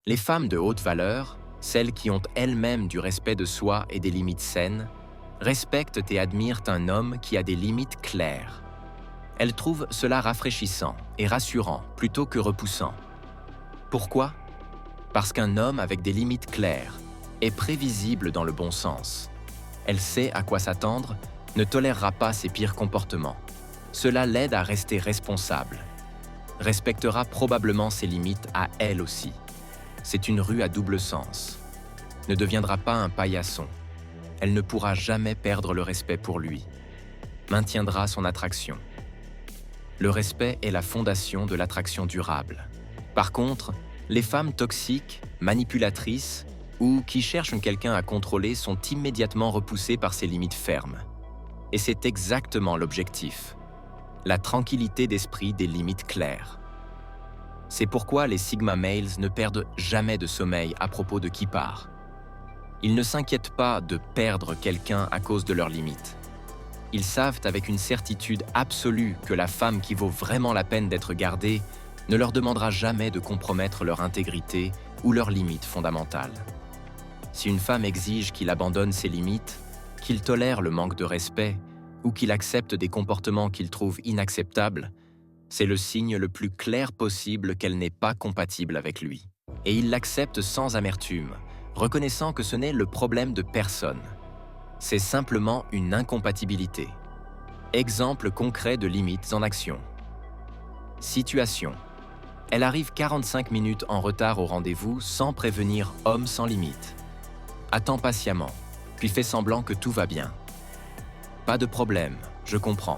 Les femmes de haute valeur, celles qui ont elles-mêmes du respect de soi et des limites saines, respectent et admirent un homme qui a des limites claires. Elles trouvent cela rafraîchissant et rassurant plutôt que repoussant. Pourquoi? Parce qu'un homme avec des limites claires est prévisible dans le bon sens. Elle sait à quoi s'attendre, ne tolérera pas ses pires comportements. Cela l'aide à rester responsable. Respectera probablement ses limites à elle aussi. C'est une rue à double sens. Ne deviendra pas un paillasson. Elle ne pourra jamais perdre le respect pour lui. Maintiendra son attraction. Le respect est la fondation de l'attraction durable. Par contre, les femmes toxiques, manipulatrices ou qui cherchent quelqu'un à contrôler sont immédiatement repoussées par ses limites fermes. Et c'est exactement l'objectif. La tranquillité d'esprit des limites claires. C'est pourquoi les Sigma Males ne perdent jamais de sommeil à propos de qui part. Ils ne s'inquiètent pas de perdre quelqu'un à cause de leurs limites. Ils savent avec une certitude absolue que la femme qui vaut vraiment la peine d'être gardée ne leur demandera jamais de compromettre leur intégrité ou leurs limites fondamentales. Si une femme exige qu'il abandonne ses limites, qu'il tolère le manque de respect ou qu'il accepte des comportements qu'il trouve inacceptables, c'est le signe le plus clair possible qu'elle n'est pas compatible avec lui. Et il l'accepte sans amertume, reconnaissant que ce n'est le problème de personne. C'est simplement une incompatibilité. Exemple concret de limites en action. Situation. Elle arrive 45 minutes en retard au rendez-vous sans prévenir homme sans limite. Attend patiemment, puis fait semblant que tout va bien. Pas de problème, je comprends.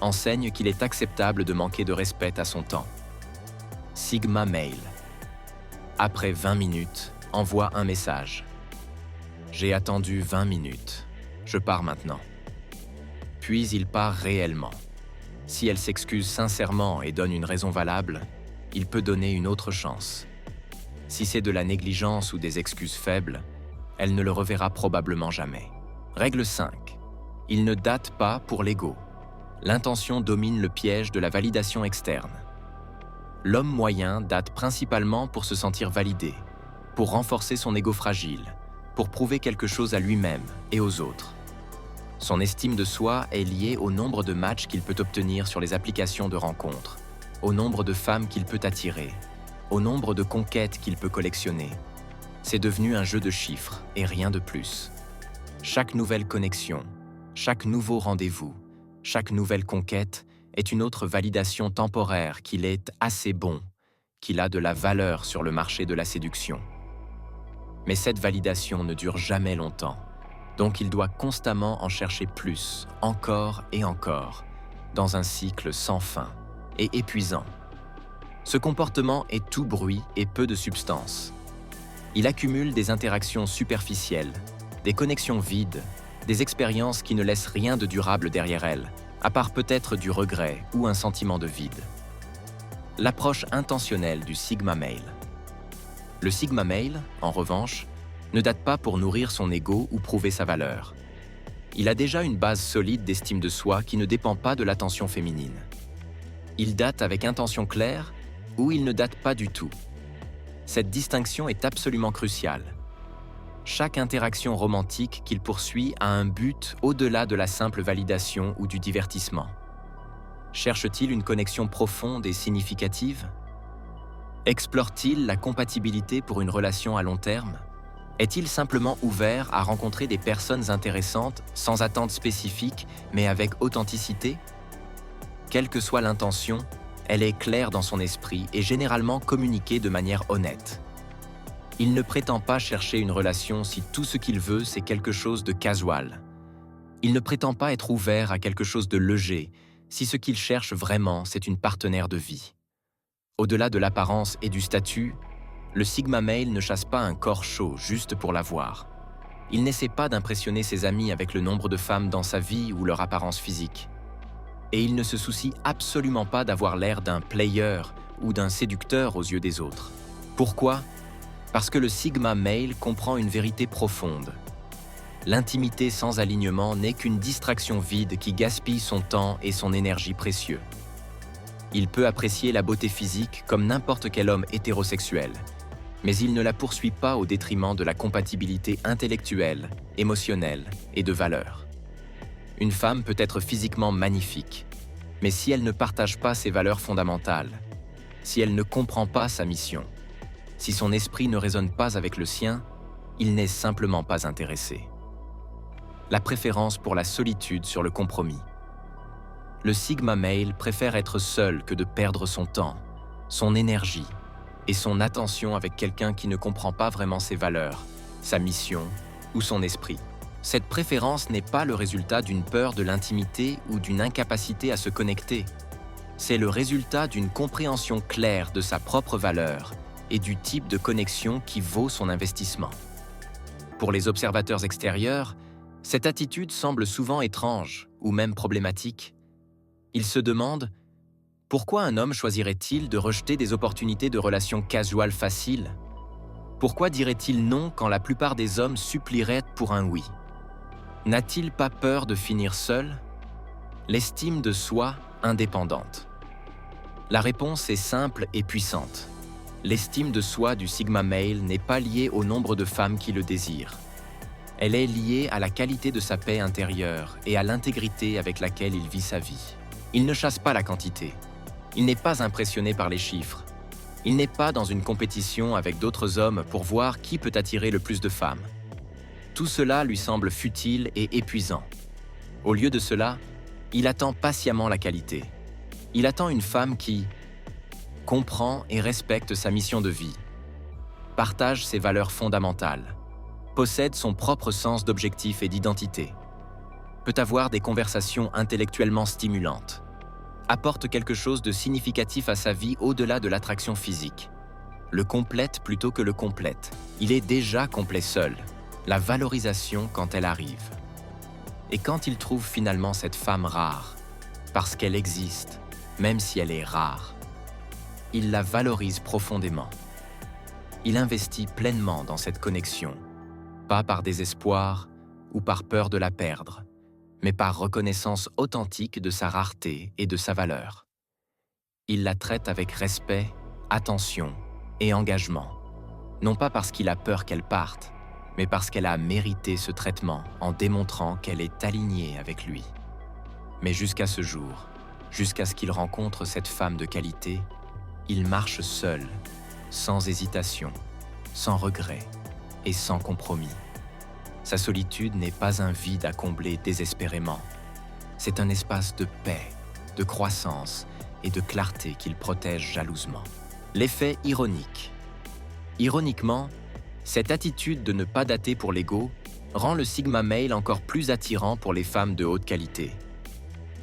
Enseigne qu'il est acceptable de manquer de respect à son temps. Sigma Male. Après 20 minutes, envoie un message. J'ai attendu 20 minutes. Je pars maintenant. Puis il part réellement. Si elle s'excuse sincèrement et donne une raison valable, il peut donner une autre chance. Si c'est de la négligence ou des excuses faibles, elle ne le reverra probablement jamais. Règle 5. Il ne date pas pour l'ego. L'intention domine le piège de la validation externe. L'homme moyen date principalement pour se sentir validé, pour renforcer son ego fragile, pour prouver quelque chose à lui-même et aux autres. Son estime de soi est liée au nombre de matchs qu'il peut obtenir sur les applications de rencontres, au nombre de femmes qu'il peut attirer, au nombre de conquêtes qu'il peut collectionner. C'est devenu un jeu de chiffres et rien de plus. Chaque nouvelle connexion, chaque nouveau rendez-vous, chaque nouvelle conquête est une autre validation temporaire qu'il est assez bon, qu'il a de la valeur sur le marché de la séduction. Mais cette validation ne dure jamais longtemps, donc il doit constamment en chercher plus, encore et encore, dans un cycle sans fin et épuisant. Ce comportement est tout bruit et peu de substance. Il accumule des interactions superficielles, des connexions vides, des expériences qui ne laissent rien de durable derrière elles, à part peut-être du regret ou un sentiment de vide. L'approche intentionnelle du Sigma Male. Le Sigma Male, en revanche, ne date pas pour nourrir son ego ou prouver sa valeur. Il a déjà une base solide d'estime de soi qui ne dépend pas de l'attention féminine. Il date avec intention claire ou il ne date pas du tout. Cette distinction est absolument cruciale. Chaque interaction romantique qu'il poursuit a un but au-delà de la simple validation ou du divertissement. Cherche-t-il une connexion profonde et significative? Explore-t-il la compatibilité pour une relation à long terme? Est-il simplement ouvert à rencontrer des personnes intéressantes sans attente spécifique, mais avec authenticité? Quelle que soit l'intention, elle est claire dans son esprit et généralement communiquée de manière honnête. Il ne prétend pas chercher une relation si tout ce qu'il veut, c'est quelque chose de casual. Il ne prétend pas être ouvert à quelque chose de léger si ce qu'il cherche vraiment, c'est une partenaire de vie. Au-delà de l'apparence et du statut, le Sigma Male ne chasse pas un corps chaud juste pour l'avoir. Il n'essaie pas d'impressionner ses amis avec le nombre de femmes dans sa vie ou leur apparence physique. Et il ne se soucie absolument pas d'avoir l'air d'un player ou d'un séducteur aux yeux des autres. Pourquoi? Parce que le Sigma Male comprend une vérité profonde. L'intimité sans alignement n'est qu'une distraction vide qui gaspille son temps et son énergie précieux. Il peut apprécier la beauté physique comme n'importe quel homme hétérosexuel. Mais il ne la poursuit pas au détriment de la compatibilité intellectuelle, émotionnelle et de valeurs. Une femme peut être physiquement magnifique, mais si elle ne partage pas ses valeurs fondamentales, si elle ne comprend pas sa mission, si son esprit ne résonne pas avec le sien, il n'est simplement pas intéressé. La préférence pour la solitude sur le compromis. Le Sigma Male préfère être seul que de perdre son temps, son énergie et son attention avec quelqu'un qui ne comprend pas vraiment ses valeurs, sa mission ou son esprit. Cette préférence n'est pas le résultat d'une peur de l'intimité ou d'une incapacité à se connecter. C'est le résultat d'une compréhension claire de sa propre valeur et du type de connexion qui vaut son investissement. Pour les observateurs extérieurs, cette attitude semble souvent étrange ou même problématique. Ils se demandent pourquoi un homme choisirait-il de rejeter des opportunités de relations casuales faciles? Pourquoi dirait-il non quand la plupart des hommes supplieraient pour un oui? N'a-t-il pas peur de finir seul? L'estime de soi indépendante. La réponse est simple et puissante. L'estime de soi du Sigma Male n'est pas liée au nombre de femmes qui le désirent. Elle est liée à la qualité de sa paix intérieure et à l'intégrité avec laquelle il vit sa vie. Il ne chasse pas la quantité. Il n'est pas impressionné par les chiffres. Il n'est pas dans une compétition avec d'autres hommes pour voir qui peut attirer le plus de femmes. Tout cela lui semble futile et épuisant. Au lieu de cela, il attend patiemment la qualité. Il attend une femme qui comprend et respecte sa mission de vie, partage ses valeurs fondamentales, possède son propre sens d'objectif et d'identité, peut avoir des conversations intellectuellement stimulantes, apporte quelque chose de significatif à sa vie au-delà de l'attraction physique, le complète plutôt que le complète. Il est déjà complet seul, la valorisation quand elle arrive. Et quand il trouve finalement cette femme rare, parce qu'elle existe, même si elle est rare, il la valorise profondément. Il investit pleinement dans cette connexion, pas par désespoir ou par peur de la perdre, mais par reconnaissance authentique de sa rareté et de sa valeur. Il la traite avec respect, attention et engagement, non pas parce qu'il a peur qu'elle parte, mais parce qu'elle a mérité ce traitement en démontrant qu'elle est alignée avec lui. Mais jusqu'à ce jour, jusqu'à ce qu'il rencontre cette femme de qualité, il marche seul, sans hésitation, sans regret et sans compromis. Sa solitude n'est pas un vide à combler désespérément. C'est un espace de paix, de croissance et de clarté qu'il protège jalousement. L'effet ironique. Ironiquement, cette attitude de ne pas dater pour l'ego rend le Sigma Male encore plus attirant pour les femmes de haute qualité.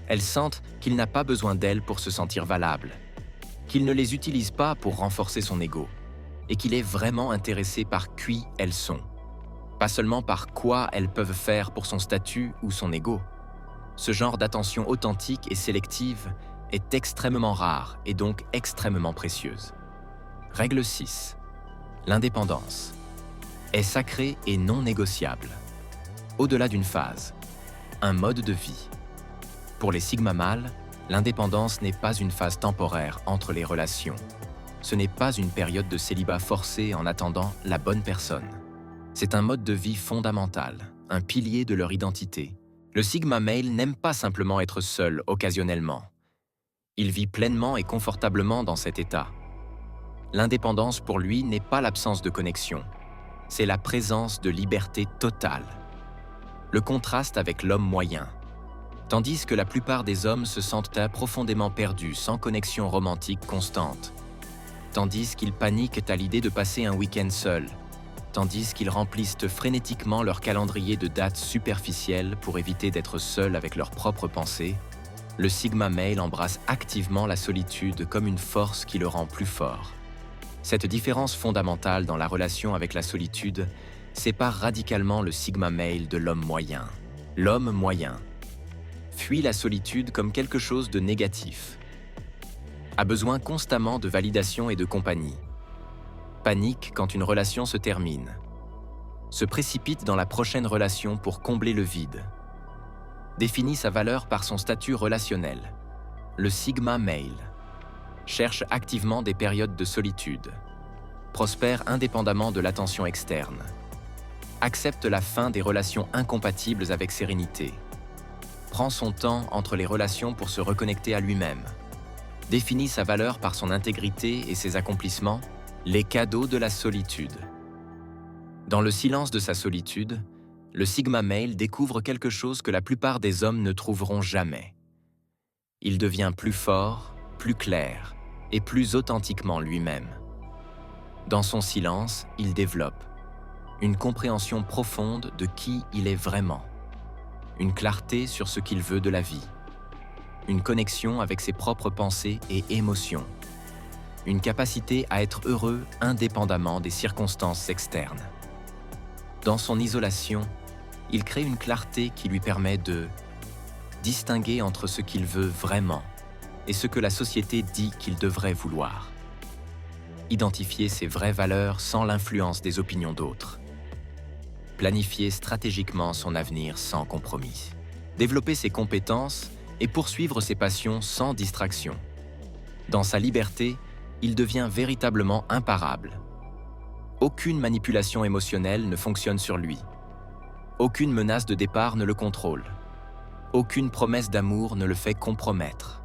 Elles sentent qu'il n'a pas besoin d'elles pour se sentir valable, qu'il ne les utilise pas pour renforcer son ego, et qu'il est vraiment intéressé par qui elles sont, pas seulement par quoi elles peuvent faire pour son statut ou son ego. Ce genre d'attention authentique et sélective est extrêmement rare et donc extrêmement précieuse. Règle 6. L'indépendance est sacrée et non négociable. Au-delà d'une phase, un mode de vie. Pour les Sigma Male, l'indépendance n'est pas une phase temporaire entre les relations. Ce n'est pas une période de célibat forcé en attendant la bonne personne. C'est un mode de vie fondamental, un pilier de leur identité. Le Sigma Male n'aime pas simplement être seul occasionnellement. Il vit pleinement et confortablement dans cet état. L'indépendance pour lui n'est pas l'absence de connexion, c'est la présence de liberté totale. Le contraste avec l'homme moyen. Tandis que la plupart des hommes se sentent profondément perdus, sans connexion romantique constante. Tandis qu'ils paniquent à l'idée de passer un week-end seul. Tandis qu'ils remplissent frénétiquement leur calendrier de dates superficielles pour éviter d'être seuls avec leurs propres pensées, le Sigma Male embrasse activement la solitude comme une force qui le rend plus fort. Cette différence fondamentale dans la relation avec la solitude sépare radicalement le Sigma Male de l'homme moyen. L'homme moyen fuit la solitude comme quelque chose de négatif, a besoin constamment de validation et de compagnie, panique quand une relation se termine, se précipite dans la prochaine relation pour combler le vide, définit sa valeur par son statut relationnel. Le Sigma Male cherche activement des périodes de solitude, prospère indépendamment de l'attention externe. Accepte la fin des relations incompatibles avec sérénité. Prend son temps entre les relations pour se reconnecter à lui-même. Définit sa valeur par son intégrité et ses accomplissements, les cadeaux de la solitude. Dans le silence de sa solitude, le Sigma Male découvre quelque chose que la plupart des hommes ne trouveront jamais. Il devient plus fort, plus clair et plus authentiquement lui-même. Dans son silence, il développe une compréhension profonde de qui il est vraiment, une clarté sur ce qu'il veut de la vie, une connexion avec ses propres pensées et émotions, une capacité à être heureux indépendamment des circonstances externes. Dans son isolation, il crée une clarté qui lui permet de distinguer entre ce qu'il veut vraiment et ce que la société dit qu'il devrait vouloir. Identifier ses vraies valeurs sans l'influence des opinions d'autres. Planifier stratégiquement son avenir sans compromis. Développer ses compétences et poursuivre ses passions sans distraction. Dans sa liberté, il devient véritablement imparable. Aucune manipulation émotionnelle ne fonctionne sur lui. Aucune menace de départ ne le contrôle. Aucune promesse d'amour ne le fait compromettre.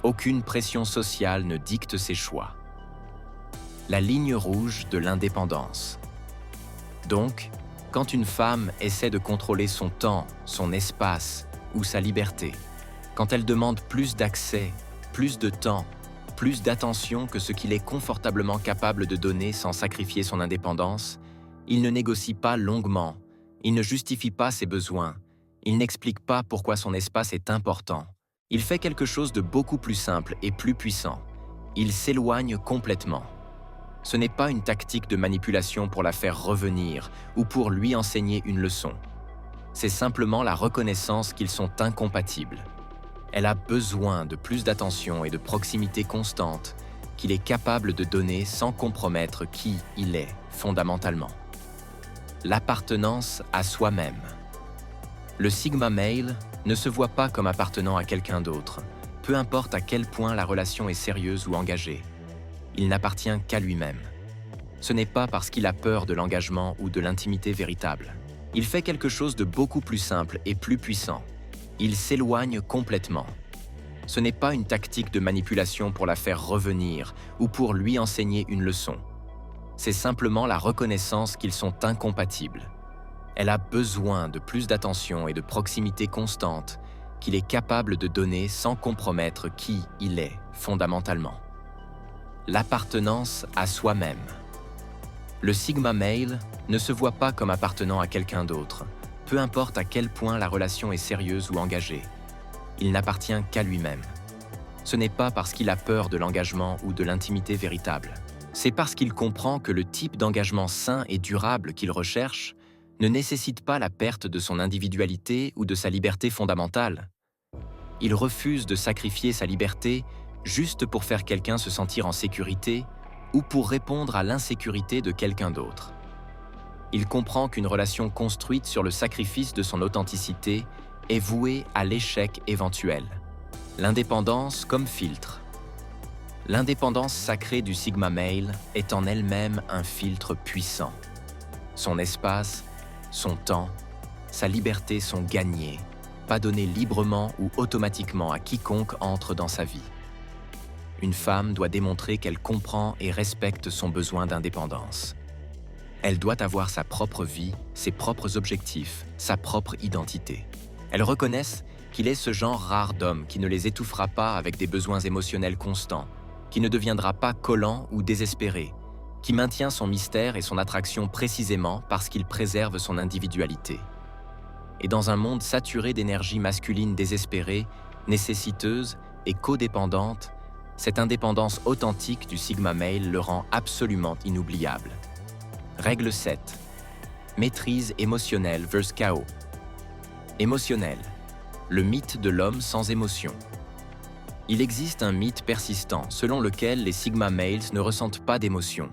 Aucune pression sociale ne dicte ses choix. La ligne rouge de l'indépendance. Donc, quand une femme essaie de contrôler son temps, son espace ou sa liberté, quand elle demande plus d'accès, plus de temps, plus d'attention que ce qu'il est confortablement capable de donner sans sacrifier son indépendance, il ne négocie pas longuement, il ne justifie pas ses besoins, il n'explique pas pourquoi son espace est important. Il fait quelque chose de beaucoup plus simple et plus puissant. Il s'éloigne complètement. Ce n'est pas une tactique de manipulation pour la faire revenir ou pour lui enseigner une leçon. C'est simplement la reconnaissance qu'ils sont incompatibles. Elle a besoin de plus d'attention et de proximité constante qu'il est capable de donner sans compromettre qui il est fondamentalement. L'appartenance à soi-même. Le Sigma Male ne se voit pas comme appartenant à quelqu'un d'autre, peu importe à quel point la relation est sérieuse ou engagée. Il n'appartient qu'à lui-même. Ce n'est pas parce qu'il a peur de l'engagement ou de l'intimité véritable. Il fait quelque chose de beaucoup plus simple et plus puissant. Il s'éloigne complètement. Ce n'est pas une tactique de manipulation pour la faire revenir ou pour lui enseigner une leçon. C'est simplement la reconnaissance qu'ils sont incompatibles. Elle a besoin de plus d'attention et de proximité constante qu'il est capable de donner sans compromettre qui il est fondamentalement. L'appartenance à soi-même. Le Sigma Male ne se voit pas comme appartenant à quelqu'un d'autre, peu importe à quel point la relation est sérieuse ou engagée. Il n'appartient qu'à lui-même. Ce n'est pas parce qu'il a peur de l'engagement ou de l'intimité véritable. C'est parce qu'il comprend que le type d'engagement sain et durable qu'il recherche ne nécessite pas la perte de son individualité ou de sa liberté fondamentale. Il refuse de sacrifier sa liberté juste pour faire quelqu'un se sentir en sécurité ou pour répondre à l'insécurité de quelqu'un d'autre. Il comprend qu'une relation construite sur le sacrifice de son authenticité est vouée à l'échec éventuel. L'indépendance comme filtre. L'indépendance sacrée du Sigma Male est en elle-même un filtre puissant. Son espace, son temps, sa liberté sont gagnés, pas donnés librement ou automatiquement à quiconque entre dans sa vie. Une femme doit démontrer qu'elle comprend et respecte son besoin d'indépendance. Elle doit avoir sa propre vie, ses propres objectifs, sa propre identité. Elle reconnaisse qu'il est ce genre rare d'homme qui ne les étouffera pas avec des besoins émotionnels constants, qui ne deviendra pas collant ou désespéré, qui maintient son mystère et son attraction précisément parce qu'il préserve son individualité. Et dans un monde saturé d'énergie masculine désespérée, nécessiteuse et codépendante, cette indépendance authentique du Sigma Male le rend absolument inoubliable. Règle 7. Maîtrise émotionnelle versus chaos. Émotionnel. Le mythe de l'homme sans émotion. Il existe un mythe persistant selon lequel les Sigma Males ne ressentent pas d'émotion,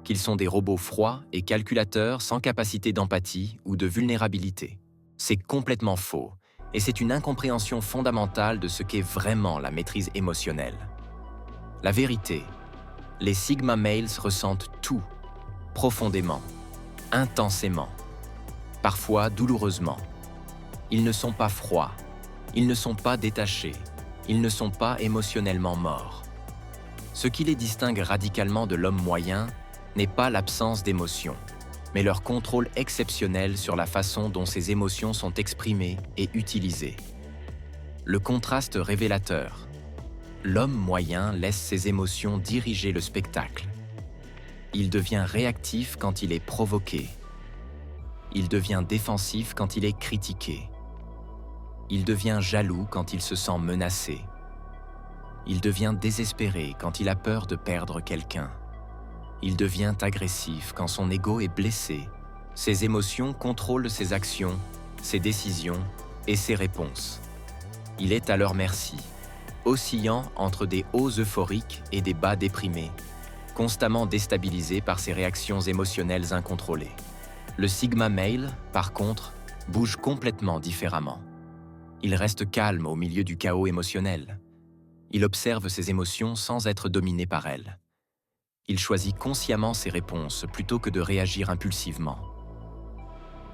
qu'ils sont des robots froids et calculateurs sans capacité d'empathie ou de vulnérabilité. C'est complètement faux, et c'est une incompréhension fondamentale de ce qu'est vraiment la maîtrise émotionnelle. La vérité Les Sigma Males ressentent tout, profondément, intensément, parfois douloureusement. Ils ne sont pas froids, ils ne sont pas détachés, ils ne sont pas émotionnellement morts. Ce qui les distingue radicalement de l'homme moyen n'est pas l'absence d'émotions, mais leur contrôle exceptionnel sur la façon dont ces émotions sont exprimées et utilisées. Le contraste révélateur. L'homme moyen laisse ses émotions diriger le spectacle. Il devient réactif quand il est provoqué. Il devient défensif quand il est critiqué. Il devient jaloux quand il se sent menacé. Il devient désespéré quand il a peur de perdre quelqu'un. Il devient agressif quand son ego est blessé. Ses émotions contrôlent ses actions, ses décisions et ses réponses. Il est à leur merci, oscillant entre des hauts euphoriques et des bas déprimés, constamment déstabilisé par ses réactions émotionnelles incontrôlées. Le Sigma Male, par contre, bouge complètement différemment. Il reste calme au milieu du chaos émotionnel. Il observe ses émotions sans être dominé par elles. Il choisit consciemment ses réponses plutôt que de réagir impulsivement.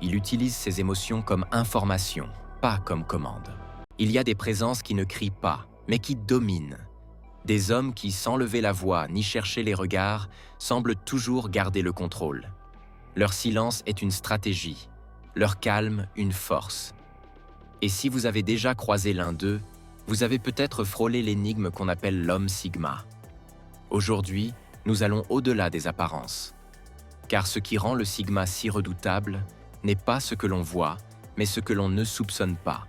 Il utilise ses émotions comme information, pas comme commande. Il y a des présences qui ne crient pas, mais qui dominent. Des hommes qui, sans lever la voix ni chercher les regards, semblent toujours garder le contrôle. Leur silence est une stratégie, leur calme une force. Et si vous avez déjà croisé l'un d'eux, vous avez peut-être frôlé l'énigme qu'on appelle l'homme Sigma. Aujourd'hui, nous allons au-delà des apparences. Car ce qui rend le Sigma si redoutable n'est pas ce que l'on voit, mais ce que l'on ne soupçonne pas.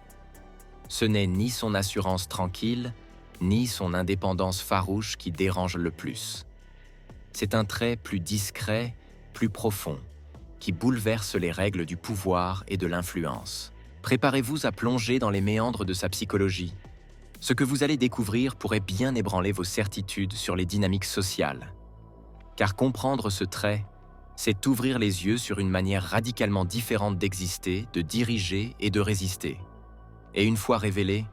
Ce n'est ni son assurance tranquille, ni son indépendance farouche qui dérange le plus. C'est un trait plus discret, plus profond, qui bouleverse les règles du pouvoir et de l'influence. Préparez-vous à plonger dans les méandres de sa psychologie. Ce que vous allez découvrir pourrait bien ébranler vos certitudes sur les dynamiques sociales. Car comprendre ce trait, c'est ouvrir les yeux sur une manière radicalement différente d'exister, de diriger et de résister. Et une fois révélé,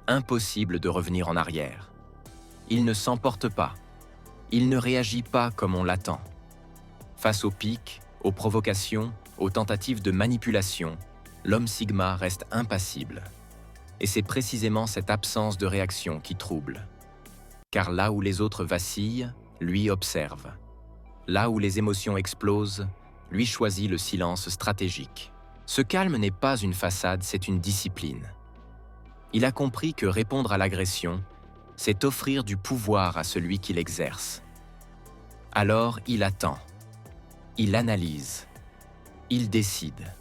impossible de revenir en arrière. Il ne s'emporte pas. Il ne réagit pas comme on l'attend. Face aux pics, aux provocations, aux tentatives de manipulation, l'homme Sigma reste impassible. Et c'est précisément cette absence de réaction qui trouble. Car là où les autres vacillent, lui observe. Là où les émotions explosent, lui choisit le silence stratégique. Ce calme n'est pas une façade, c'est une discipline. Il a compris que répondre à l'agression, c'est offrir du pouvoir à celui qui l'exerce. Alors il attend, il analyse, il décide.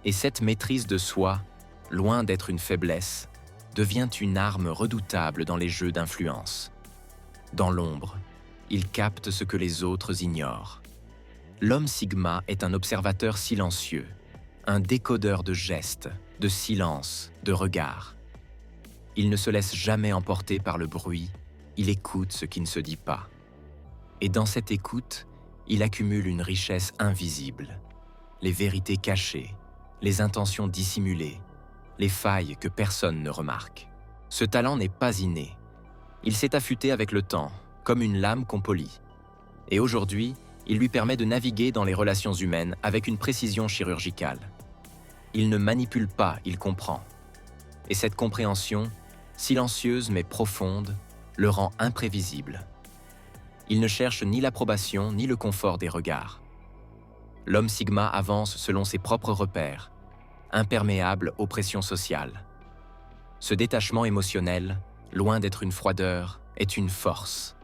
Et cette maîtrise de soi, loin d'être une faiblesse, devient une arme redoutable dans les jeux d'influence. Dans l'ombre, il capte ce que les autres ignorent. L'homme Sigma est un observateur silencieux, un décodeur de gestes, de silence, de regards. Il ne se laisse jamais emporter par le bruit, il écoute ce qui ne se dit pas. Et dans cette écoute, il accumule une richesse invisible, les vérités cachées, les intentions dissimulées, les failles que personne ne remarque. Ce talent n'est pas inné. Il s'est affûté avec le temps, comme une lame qu'on polit. Et aujourd'hui, il lui permet de naviguer dans les relations humaines avec une précision chirurgicale. Il ne manipule pas, il comprend. Et cette compréhension, silencieuse mais profonde, le rend imprévisible. Il ne cherche ni l'approbation ni le confort des regards. L'homme Sigma avance selon ses propres repères, imperméable aux pressions sociales. Ce détachement émotionnel, loin d'être une froideur, est une force.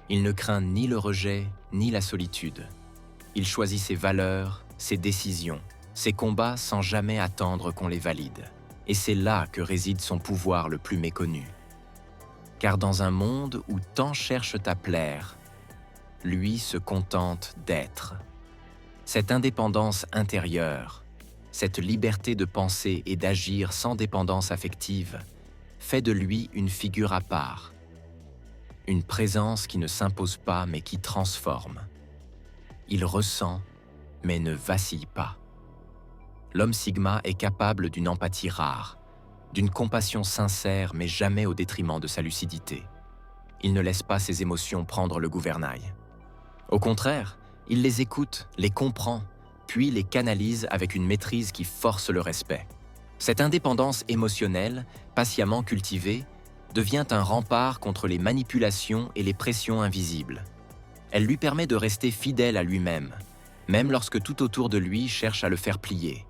Il ne craint ni le rejet, ni la solitude. Il choisit ses valeurs, ses décisions, ses combats sans jamais attendre qu'on les valide. Et c'est là que réside son pouvoir le plus méconnu. Car dans un monde où tant cherchent à plaire, lui se contente d'être. Cette indépendance intérieure, cette liberté de penser et d'agir sans dépendance affective, fait de lui une figure à part. Une présence qui ne s'impose pas mais qui transforme. Il ressent, mais ne vacille pas. L'homme Sigma est capable d'une empathie rare, d'une compassion sincère mais jamais au détriment de sa lucidité. Il ne laisse pas ses émotions prendre le gouvernail. Au contraire, il les écoute, les comprend, puis les canalise avec une maîtrise qui force le respect. Cette indépendance émotionnelle, patiemment cultivée, devient un rempart contre les manipulations et les pressions invisibles. Elle lui permet de rester fidèle à lui-même, même lorsque tout autour de lui cherche à le faire plier.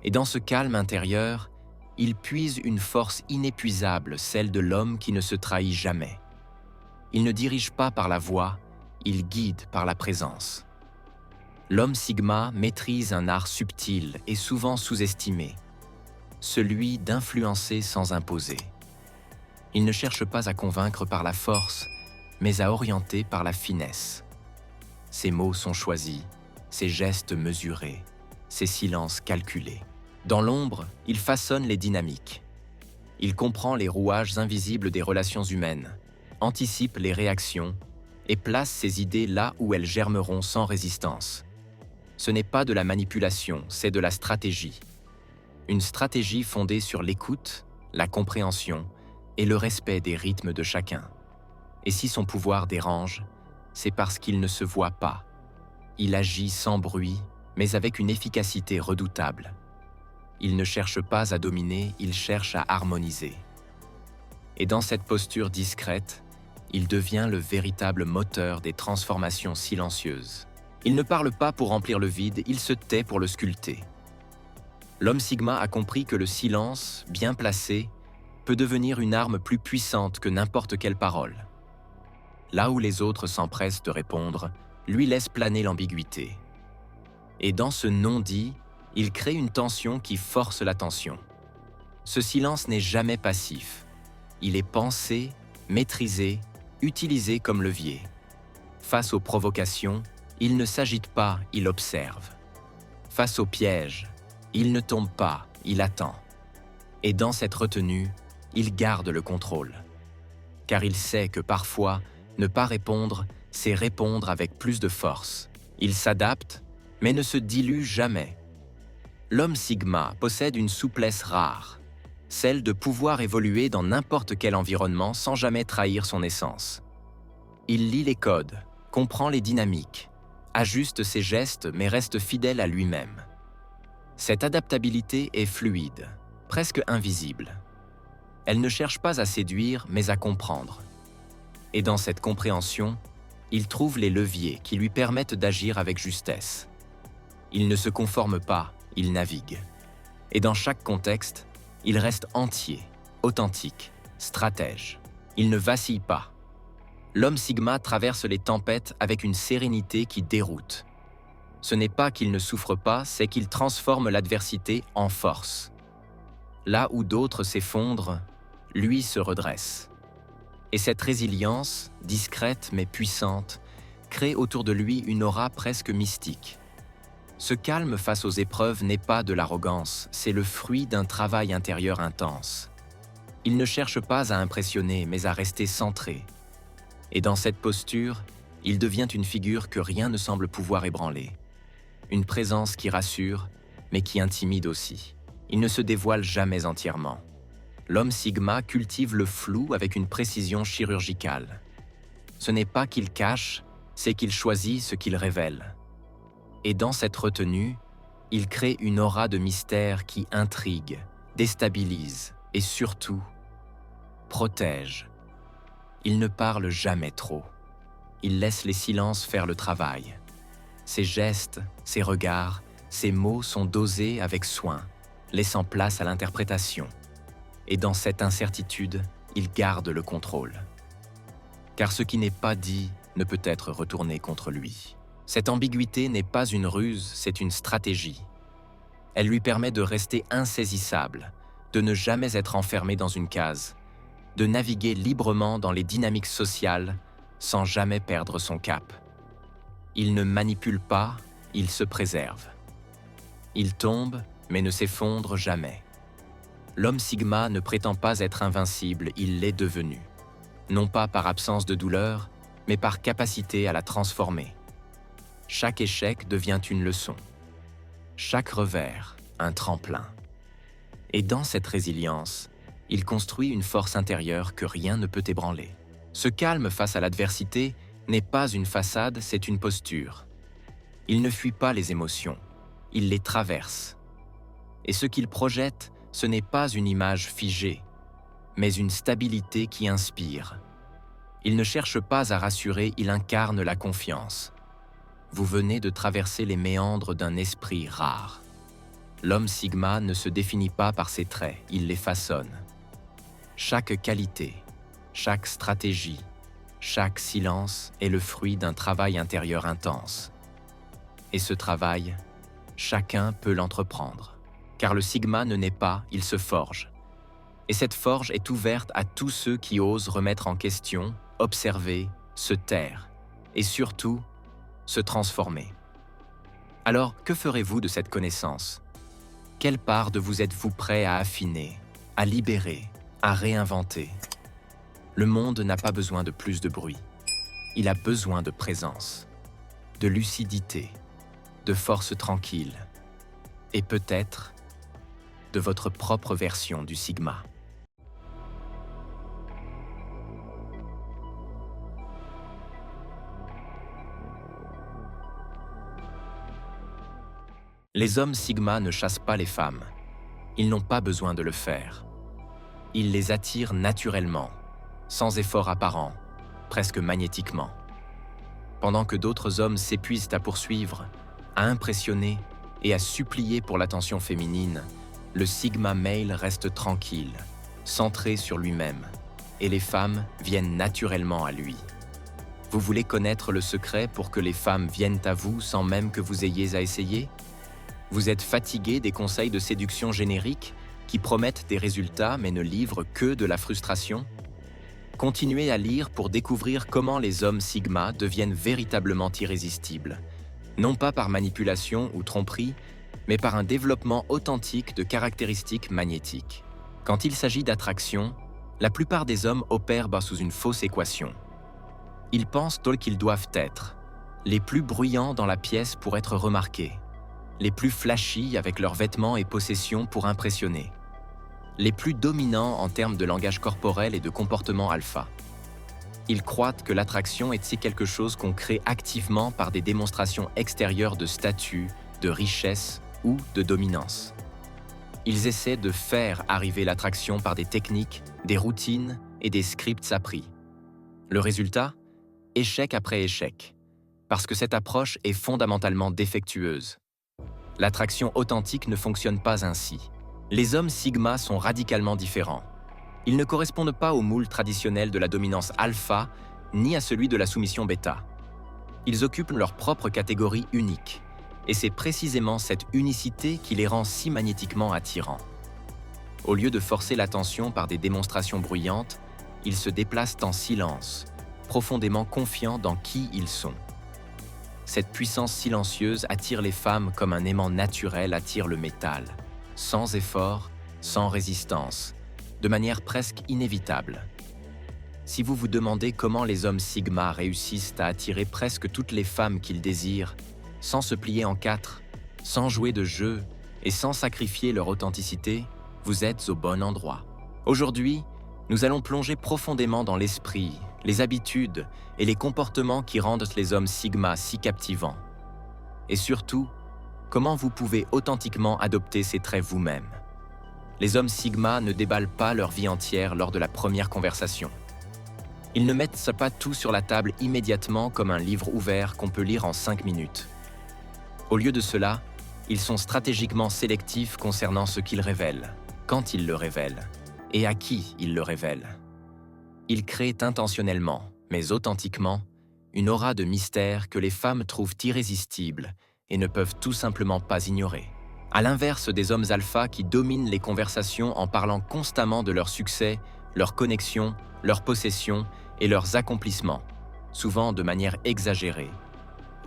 Et dans ce calme intérieur, il puise une force inépuisable, celle de l'homme qui ne se trahit jamais. Il ne dirige pas par la voix, il guide par la présence. L'homme Sigma maîtrise un art subtil et souvent sous-estimé, celui d'influencer sans imposer. Il ne cherche pas à convaincre par la force, mais à orienter par la finesse. Ses mots sont choisis, ses gestes mesurés, ses silences calculés. Dans l'ombre, il façonne les dynamiques. Il comprend les rouages invisibles des relations humaines, anticipe les réactions et place ses idées là où elles germeront sans résistance. Ce n'est pas de la manipulation, c'est de la stratégie. Une stratégie fondée sur l'écoute, la compréhension et le respect des rythmes de chacun. Et si son pouvoir dérange, c'est parce qu'il ne se voit pas. Il agit sans bruit, mais avec une efficacité redoutable. Il ne cherche pas à dominer, il cherche à harmoniser. Et dans cette posture discrète, il devient le véritable moteur des transformations silencieuses. Il ne parle pas pour remplir le vide, il se tait pour le sculpter. L'homme Sigma a compris que le silence, bien placé, peut devenir une arme plus puissante que n'importe quelle parole. Là où les autres s'empressent de répondre, lui laisse planer l'ambiguïté. Et dans ce non-dit, il crée une tension qui force l'attention. Ce silence n'est jamais passif. Il est pensé, maîtrisé, utilisé comme levier. Face aux provocations, il ne s'agite pas, il observe. Face aux pièges, il ne tombe pas, il attend. Et dans cette retenue, il garde le contrôle. Car il sait que parfois, ne pas répondre, c'est répondre avec plus de force. Il s'adapte, mais ne se dilue jamais. L'homme Sigma possède une souplesse rare, celle de pouvoir évoluer dans n'importe quel environnement sans jamais trahir son essence. Il lit les codes, comprend les dynamiques, ajuste ses gestes mais reste fidèle à lui-même. Cette adaptabilité est fluide, presque invisible. Elle ne cherche pas à séduire mais à comprendre. Et dans cette compréhension, il trouve les leviers qui lui permettent d'agir avec justesse. Il ne se conforme pas, il navigue. Et dans chaque contexte, il reste entier, authentique, stratège. Il ne vacille pas. L'homme Sigma traverse les tempêtes avec une sérénité qui déroute. Ce n'est pas qu'il ne souffre pas, c'est qu'il transforme l'adversité en force. Là où d'autres s'effondrent, lui se redresse. Et cette résilience, discrète mais puissante, crée autour de lui une aura presque mystique. Ce calme face aux épreuves n'est pas de l'arrogance, c'est le fruit d'un travail intérieur intense. Il ne cherche pas à impressionner, mais à rester centré. Et dans cette posture, il devient une figure que rien ne semble pouvoir ébranler. Une présence qui rassure, mais qui intimide aussi. Il ne se dévoile jamais entièrement. L'homme Sigma cultive le flou avec une précision chirurgicale. Ce n'est pas qu'il cache, c'est qu'il choisit ce qu'il révèle. Et dans cette retenue, il crée une aura de mystère qui intrigue, déstabilise et surtout protège. Il ne parle jamais trop. Il laisse les silences faire le travail. Ses gestes, ses regards, ses mots sont dosés avec soin, laissant place à l'interprétation. Et dans cette incertitude, il garde le contrôle. Car ce qui n'est pas dit ne peut être retourné contre lui. Cette ambiguïté n'est pas une ruse, c'est une stratégie. Elle lui permet de rester insaisissable, de ne jamais être enfermé dans une case, de naviguer librement dans les dynamiques sociales sans jamais perdre son cap. Il ne manipule pas, il se préserve. Il tombe, mais ne s'effondre jamais. L'homme Sigma ne prétend pas être invincible, il l'est devenu. Non pas par absence de douleur, mais par capacité à la transformer. Chaque échec devient une leçon. Chaque revers, un tremplin. Et dans cette résilience, il construit une force intérieure que rien ne peut ébranler. Ce calme face à l'adversité n'est pas une façade, c'est une posture. Il ne fuit pas les émotions, il les traverse. Et ce qu'il projette, ce n'est pas une image figée, mais une stabilité qui inspire. Il ne cherche pas à rassurer, il incarne la confiance. Vous venez de traverser les méandres d'un esprit rare. L'homme Sigma ne se définit pas par ses traits, il les façonne. Chaque qualité, chaque stratégie, chaque silence est le fruit d'un travail intérieur intense. Et ce travail, chacun peut l'entreprendre. Car le Sigma ne naît pas, il se forge. Et cette forge est ouverte à tous ceux qui osent remettre en question, observer, se taire, et surtout, se transformer. Alors, que ferez-vous de cette connaissance? Quelle part de vous êtes-vous prêt à affiner, à libérer, à réinventer? Le monde n'a pas besoin de plus de bruit. Il a besoin de présence, de lucidité, de force tranquille, et peut-être de votre propre version du Sigma. Les hommes Sigma ne chassent pas les femmes. Ils n'ont pas besoin de le faire. Ils les attirent naturellement, sans effort apparent, presque magnétiquement. Pendant que d'autres hommes s'épuisent à poursuivre, à impressionner et à supplier pour l'attention féminine, le Sigma male reste tranquille, centré sur lui-même, et les femmes viennent naturellement à lui. Vous voulez connaître le secret pour que les femmes viennent à vous sans même que vous ayez à essayer? Vous êtes fatigué des conseils de séduction génériques qui promettent des résultats mais ne livrent que de la frustration? Continuez à lire pour découvrir comment les hommes Sigma deviennent véritablement irrésistibles, non pas par manipulation ou tromperie, mais par un développement authentique de caractéristiques magnétiques. Quand il s'agit d'attraction, la plupart des hommes opèrent sous une fausse équation. Ils pensent qu'ils doivent être les plus bruyants dans la pièce pour être remarqués, les plus flashy avec leurs vêtements et possessions pour impressionner, les plus dominants en termes de langage corporel et de comportement alpha. Ils croient que l'attraction est quelque chose qu'on crée activement par des démonstrations extérieures de statut, de richesse ou de dominance. Ils essaient de faire arriver l'attraction par des techniques, des routines et des scripts appris. Le résultat? Échec après échec, parce que cette approche est fondamentalement défectueuse. L'attraction authentique ne fonctionne pas ainsi. Les hommes Sigma sont radicalement différents. Ils ne correspondent pas au moule traditionnel de la dominance alpha, ni à celui de la soumission bêta. Ils occupent leur propre catégorie unique, et c'est précisément cette unicité qui les rend si magnétiquement attirants. Au lieu de forcer l'attention par des démonstrations bruyantes, ils se déplacent en silence, profondément confiants dans qui ils sont. Cette puissance silencieuse attire les femmes comme un aimant naturel attire le métal, sans effort, sans résistance, de manière presque inévitable. Si vous vous demandez comment les hommes Sigma réussissent à attirer presque toutes les femmes qu'ils désirent, sans se plier en quatre, sans jouer de jeu et sans sacrifier leur authenticité, vous êtes au bon endroit. Aujourd'hui, nous allons plonger profondément dans l'esprit, les habitudes et les comportements qui rendent les hommes Sigma si captivants. Et surtout, comment vous pouvez authentiquement adopter ces traits vous-même. Les hommes Sigma ne déballent pas leur vie entière lors de la première conversation. Ils ne mettent pas tout sur la table immédiatement comme un livre ouvert qu'on peut lire en 5 minutes. Au lieu de cela, ils sont stratégiquement sélectifs concernant ce qu'ils révèlent, quand ils le révèlent, et à qui ils le révèlent. Ils créent intentionnellement, mais authentiquement, une aura de mystère que les femmes trouvent irrésistible et ne peuvent tout simplement pas ignorer. À l'inverse des hommes alpha qui dominent les conversations en parlant constamment de leur succès, leurs connexions, leurs possessions et leurs accomplissements, souvent de manière exagérée.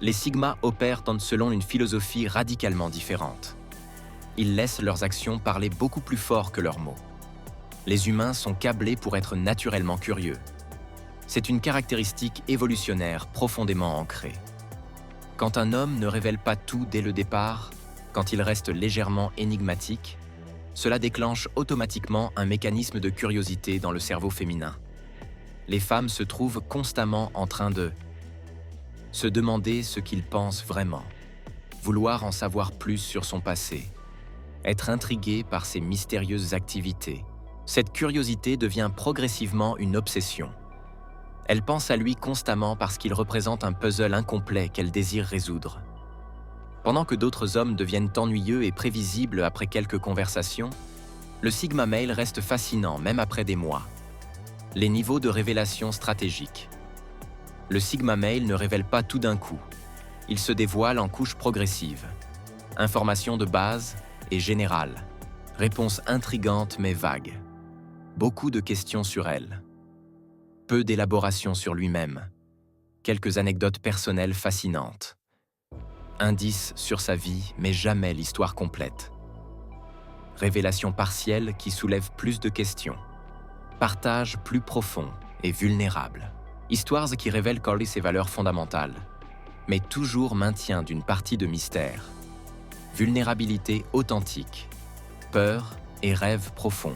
Les Sigma opèrent selon une philosophie radicalement différente. Ils laissent leurs actions parler beaucoup plus fort que leurs mots. Les humains sont câblés pour être naturellement curieux. C'est une caractéristique évolutionnaire profondément ancrée. Quand un homme ne révèle pas tout dès le départ, quand il reste légèrement énigmatique, cela déclenche automatiquement un mécanisme de curiosité dans le cerveau féminin. Les femmes se trouvent constamment en train de se demander ce qu'ils pensent vraiment, vouloir en savoir plus sur son passé, être intriguées par ses mystérieuses activités. Cette curiosité devient progressivement une obsession. Elle pense à lui constamment parce qu'il représente un puzzle incomplet qu'elle désire résoudre. Pendant que d'autres hommes deviennent ennuyeux et prévisibles après quelques conversations, le Sigma Male reste fascinant même après des mois. Les niveaux de révélation stratégique. Le Sigma Male ne révèle pas tout d'un coup. Il se dévoile en couches progressives. Informations de base et générales. Réponses intrigantes mais vagues. Beaucoup de questions sur elle. Peu d'élaboration sur lui-même. Quelques anecdotes personnelles fascinantes. Indices sur sa vie, mais jamais l'histoire complète. Révélations partielles qui soulèvent plus de questions. Partage plus profond et vulnérable. Histoires qui révèlent Corley ses valeurs fondamentales, mais toujours maintien d'une partie de mystère. Vulnérabilité authentique, peur et rêve profond.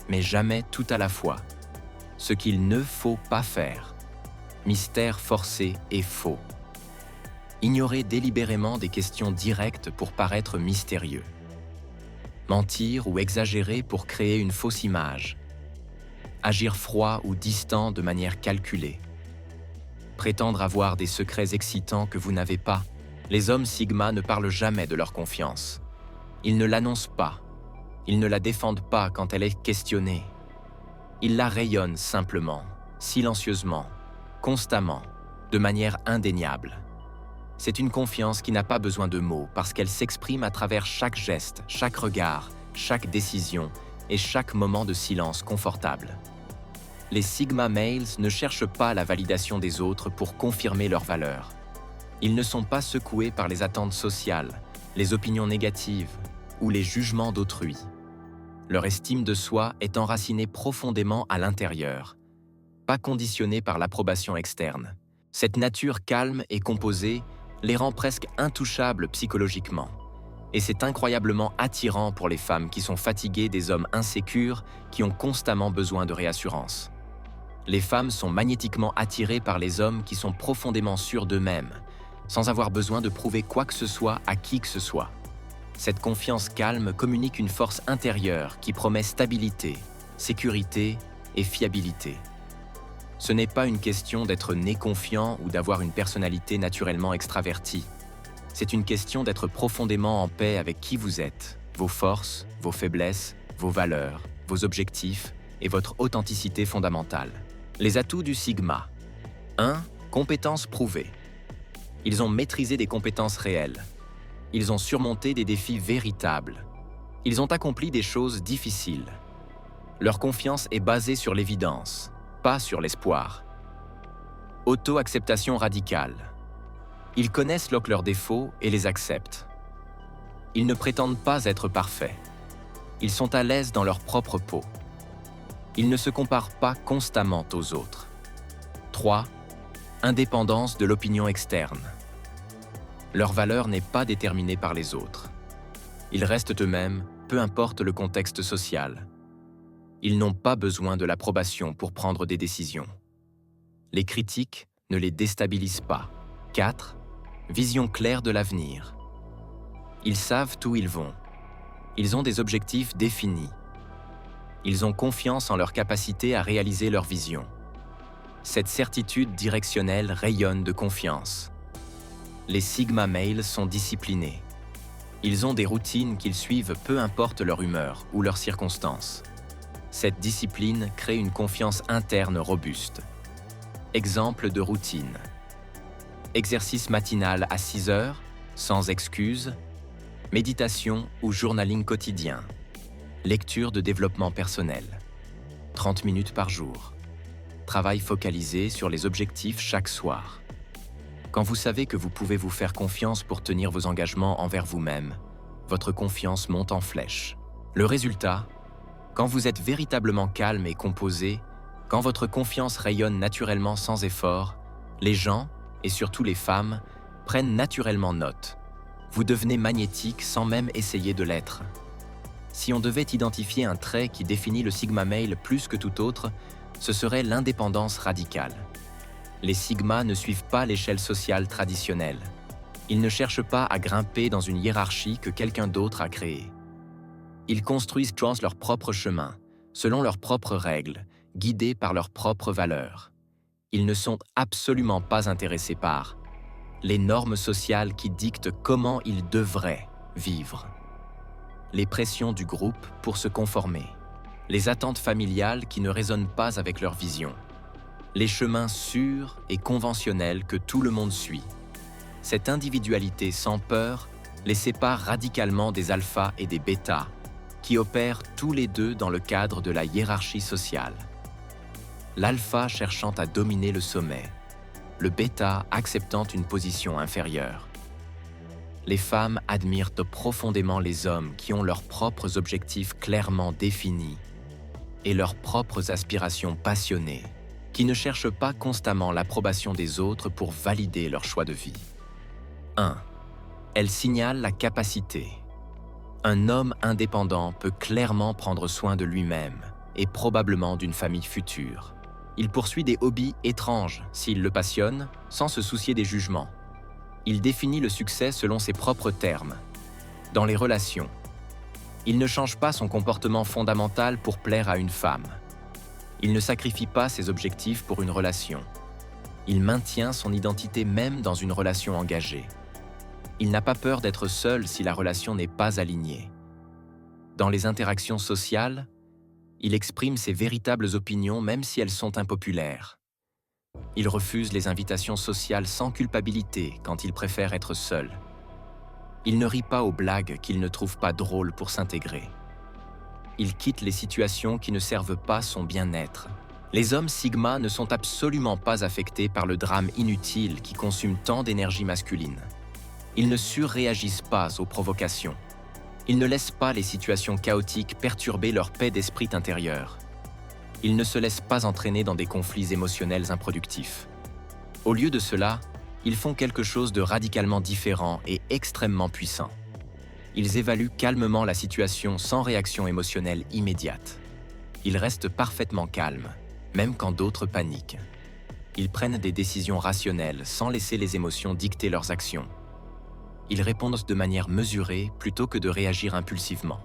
Mais jamais tout à la fois. Ce qu'il ne faut pas faire. Mystère forcé et faux. Ignorer délibérément des questions directes pour paraître mystérieux. Mentir ou exagérer pour créer une fausse image. Agir froid ou distant de manière calculée. Prétendre avoir des secrets excitants que vous n'avez pas. Les hommes Sigma ne parlent jamais de leur confiance. Ils ne l'annoncent pas. Ils ne la défendent pas quand elle est questionnée. Ils la rayonnent simplement, silencieusement, constamment, de manière indéniable. C'est une confiance qui n'a pas besoin de mots parce qu'elle s'exprime à travers chaque geste, chaque regard, chaque décision et chaque moment de silence confortable. Les Sigma Males ne cherchent pas la validation des autres pour confirmer leur valeur. Ils ne sont pas secoués par les attentes sociales, les opinions négatives ou les jugements d'autrui. Leur estime de soi est enracinée profondément à l'intérieur, pas conditionnée par l'approbation externe. Cette nature calme et composée les rend presque intouchables psychologiquement. Et c'est incroyablement attirant pour les femmes qui sont fatiguées des hommes insécures qui ont constamment besoin de réassurance. Les femmes sont magnétiquement attirées par les hommes qui sont profondément sûrs d'eux-mêmes, sans avoir besoin de prouver quoi que ce soit à qui que ce soit. Cette confiance calme communique une force intérieure qui promet stabilité, sécurité et fiabilité. Ce n'est pas une question d'être né confiant ou d'avoir une personnalité naturellement extravertie. C'est une question d'être profondément en paix avec qui vous êtes, vos forces, vos faiblesses, vos valeurs, vos objectifs et votre authenticité fondamentale. Les atouts du Sigma. 1. Compétences prouvées. Ils ont maîtrisé des compétences réelles. Ils ont surmonté des défis véritables. Ils ont accompli des choses difficiles. Leur confiance est basée sur l'évidence, pas sur l'espoir. Auto-acceptation radicale. Ils connaissent leurs défauts et les acceptent. Ils ne prétendent pas être parfaits. Ils sont à l'aise dans leur propre peau. Ils ne se comparent pas constamment aux autres. 3. Indépendance de l'opinion externe. Leur valeur n'est pas déterminée par les autres. Ils restent eux-mêmes, peu importe le contexte social. Ils n'ont pas besoin de l'approbation pour prendre des décisions. Les critiques ne les déstabilisent pas. 4. Vision claire de l'avenir. Ils savent où ils vont. Ils ont des objectifs définis. Ils ont confiance en leur capacité à réaliser leur vision. Cette certitude directionnelle rayonne de confiance. Les Sigma Males sont disciplinés. Ils ont des routines qu'ils suivent peu importe leur humeur ou leurs circonstances. Cette discipline crée une confiance interne robuste. Exemple de routine. Exercice matinal à 6 heures, sans excuse. Méditation ou journaling quotidien. Lecture de développement personnel. 30 minutes par jour. Travail focalisé sur les objectifs chaque soir. Quand vous savez que vous pouvez vous faire confiance pour tenir vos engagements envers vous-même, votre confiance monte en flèche. Le résultat, quand vous êtes véritablement calme et composé, quand votre confiance rayonne naturellement sans effort, les gens, et surtout les femmes, prennent naturellement note. Vous devenez magnétique sans même essayer de l'être. Si on devait identifier un trait qui définit le Sigma Male plus que tout autre, ce serait l'indépendance radicale. Les sigmas ne suivent pas l'échelle sociale traditionnelle. Ils ne cherchent pas à grimper dans une hiérarchie que quelqu'un d'autre a créée. Ils construisent leur propre chemin, selon leurs propres règles, guidés par leurs propres valeurs. Ils ne sont absolument pas intéressés par les normes sociales qui dictent comment ils devraient vivre, les pressions du groupe pour se conformer, les attentes familiales qui ne résonnent pas avec leur vision, les chemins sûrs et conventionnels que tout le monde suit. Cette individualité sans peur les sépare radicalement des alphas et des bêtas, qui opèrent tous les deux dans le cadre de la hiérarchie sociale. L'alpha cherchant à dominer le sommet, le bêta acceptant une position inférieure. Les femmes admirent profondément les hommes qui ont leurs propres objectifs clairement définis et leurs propres aspirations passionnées, qui ne cherchent pas constamment l'approbation des autres pour valider leur choix de vie. 1. Elle signale la capacité. Un homme indépendant peut clairement prendre soin de lui-même et probablement d'une famille future. Il poursuit des hobbies étranges s'il le passionne, sans se soucier des jugements. Il définit le succès selon ses propres termes. Dans les relations, il ne change pas son comportement fondamental pour plaire à une femme. Il ne sacrifie pas ses objectifs pour une relation. Il maintient son identité même dans une relation engagée. Il n'a pas peur d'être seul si la relation n'est pas alignée. Dans les interactions sociales, il exprime ses véritables opinions même si elles sont impopulaires. Il refuse les invitations sociales sans culpabilité quand il préfère être seul. Il ne rit pas aux blagues qu'il ne trouve pas drôles pour s'intégrer. Il quitte les situations qui ne servent pas son bien-être. Les hommes sigma ne sont absolument pas affectés par le drame inutile qui consume tant d'énergie masculine. Ils ne surréagissent pas aux provocations. Ils ne laissent pas les situations chaotiques perturber leur paix d'esprit intérieur. Ils ne se laissent pas entraîner dans des conflits émotionnels improductifs. Au lieu de cela, ils font quelque chose de radicalement différent et extrêmement puissant. Ils évaluent calmement la situation sans réaction émotionnelle immédiate. Ils restent parfaitement calmes, même quand d'autres paniquent. Ils prennent des décisions rationnelles sans laisser les émotions dicter leurs actions. Ils répondent de manière mesurée plutôt que de réagir impulsivement.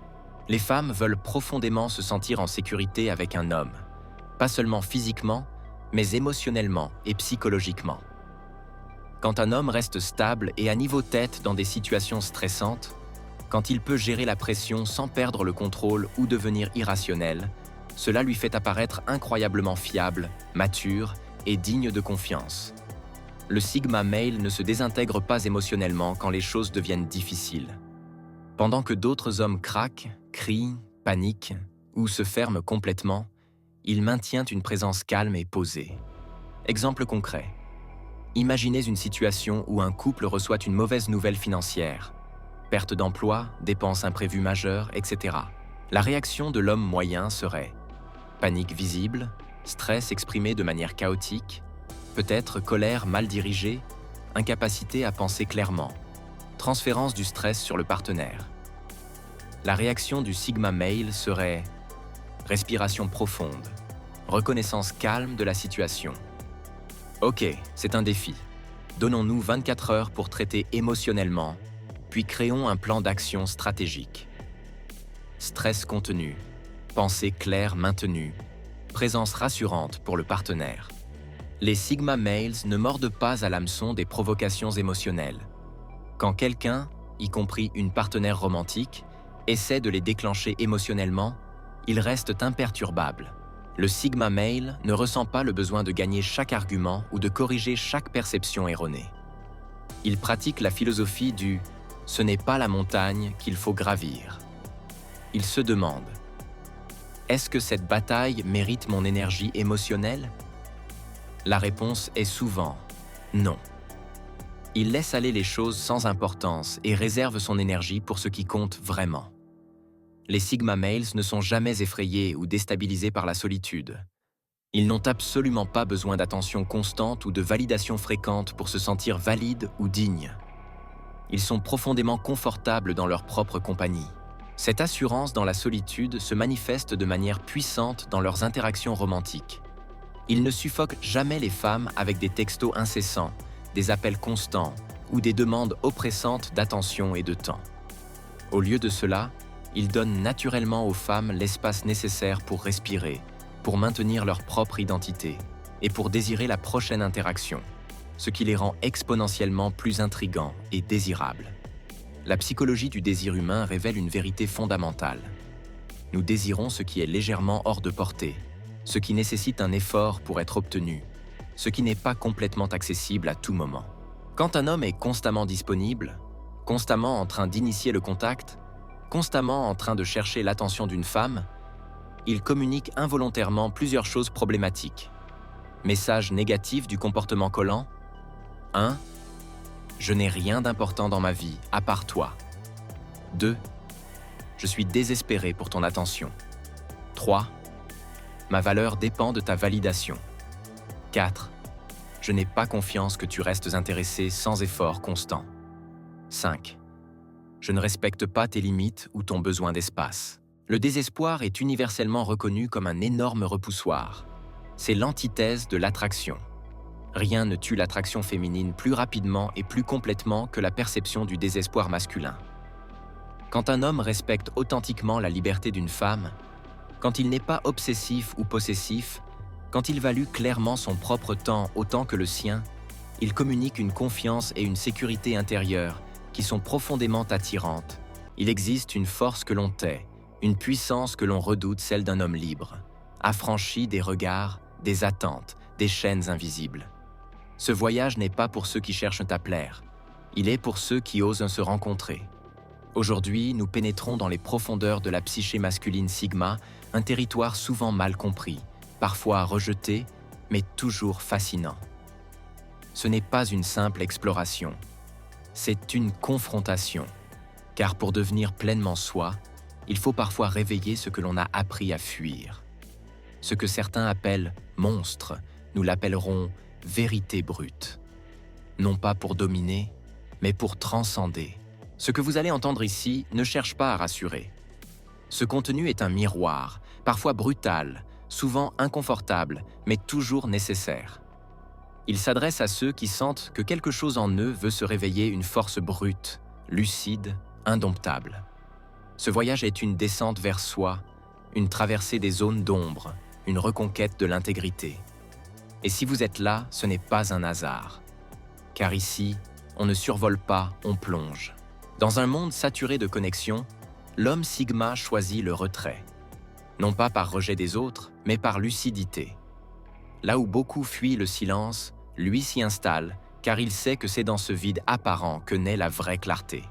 Les femmes veulent profondément se sentir en sécurité avec un homme, pas seulement physiquement, mais émotionnellement et psychologiquement. Quand un homme reste stable et à niveau tête dans des situations stressantes, quand il peut gérer la pression sans perdre le contrôle ou devenir irrationnel, cela lui fait apparaître incroyablement fiable, mature et digne de confiance. Le sigma male ne se désintègre pas émotionnellement quand les choses deviennent difficiles. Pendant que d'autres hommes craquent, crient, paniquent ou se ferment complètement, il maintient une présence calme et posée. Exemple concret. Imaginez une situation où un couple reçoit une mauvaise nouvelle financière, perte d'emploi, dépenses imprévues majeures, etc. La réaction de l'homme moyen serait panique visible, stress exprimé de manière chaotique, peut-être colère mal dirigée, incapacité à penser clairement, transférence du stress sur le partenaire. La réaction du sigma male serait respiration profonde, reconnaissance calme de la situation. Ok, c'est un défi. Donnons-nous 24 heures pour traiter émotionnellement, puis créons un plan d'action stratégique. Stress contenu, pensée claire maintenue, présence rassurante pour le partenaire. Les sigma males ne mordent pas à l'hameçon des provocations émotionnelles. Quand quelqu'un, y compris une partenaire romantique, essaie de les déclencher émotionnellement, ils restent imperturbables. Le sigma male ne ressent pas le besoin de gagner chaque argument ou de corriger chaque perception erronée. Il pratique la philosophie du « ce n'est pas la montagne qu'il faut gravir ». Il se demande « est-ce que cette bataille mérite mon énergie émotionnelle ?» La réponse est souvent « non ». Il laisse aller les choses sans importance et réserve son énergie pour ce qui compte vraiment. Les sigma males ne sont jamais effrayés ou déstabilisés par la solitude. Ils n'ont absolument pas besoin d'attention constante ou de validation fréquente pour se sentir valides ou dignes. Ils sont profondément confortables dans leur propre compagnie. Cette assurance dans la solitude se manifeste de manière puissante dans leurs interactions romantiques. Il ne suffoque jamais les femmes avec des textos incessants, des appels constants ou des demandes oppressantes d'attention et de temps. Au lieu de cela, il donne naturellement aux femmes l'espace nécessaire pour respirer, pour maintenir leur propre identité et pour désirer la prochaine interaction, ce qui les rend exponentiellement plus intrigants et désirables. La psychologie du désir humain révèle une vérité fondamentale. Nous désirons ce qui est légèrement hors de portée, ce qui nécessite un effort pour être obtenu, ce qui n'est pas complètement accessible à tout moment. Quand un homme est constamment disponible, constamment en train d'initier le contact, constamment en train de chercher l'attention d'une femme, il communique involontairement plusieurs choses problématiques. Message négatif du comportement collant. 1. Je n'ai rien d'important dans ma vie, à part toi. 2. Je suis désespéré pour ton attention. 3. Ma valeur dépend de ta validation. 4. Je n'ai pas confiance que tu restes intéressé sans effort constant. 5. Je ne respecte pas tes limites ou ton besoin d'espace. Le désespoir est universellement reconnu comme un énorme repoussoir. C'est l'antithèse de l'attraction. Rien ne tue l'attraction féminine plus rapidement et plus complètement que la perception du désespoir masculin. Quand un homme respecte authentiquement la liberté d'une femme, quand il n'est pas obsessif ou possessif, quand il value clairement son propre temps autant que le sien, il communique une confiance et une sécurité intérieure qui sont profondément attirantes. Il existe une force que l'on tait, une puissance que l'on redoute, celle d'un homme libre, affranchi des regards, des attentes, des chaînes invisibles. Ce voyage n'est pas pour ceux qui cherchent à plaire, il est pour ceux qui osent se rencontrer. Aujourd'hui, nous pénétrons dans les profondeurs de la psyché masculine Sigma, un territoire souvent mal compris, parfois rejeté, mais toujours fascinant. Ce n'est pas une simple exploration, c'est une confrontation. Car pour devenir pleinement soi, il faut parfois réveiller ce que l'on a appris à fuir. Ce que certains appellent monstre, nous l'appellerons vérité brute. Non pas pour dominer, mais pour transcender. Ce que vous allez entendre ici ne cherche pas à rassurer. Ce contenu est un miroir, parfois brutal, souvent inconfortable, mais toujours nécessaire. Il s'adresse à ceux qui sentent que quelque chose en eux veut se réveiller une force brute, lucide, indomptable. Ce voyage est une descente vers soi, une traversée des zones d'ombre, une reconquête de l'intégrité. Et si vous êtes là, ce n'est pas un hasard. Car ici, on ne survole pas, on plonge. Dans un monde saturé de connexions, l'homme Sigma choisit le retrait. Non pas par rejet des autres, mais par lucidité. Là où beaucoup fuient le silence, lui s'y installe, car il sait que c'est dans ce vide apparent que naît la vraie clarté.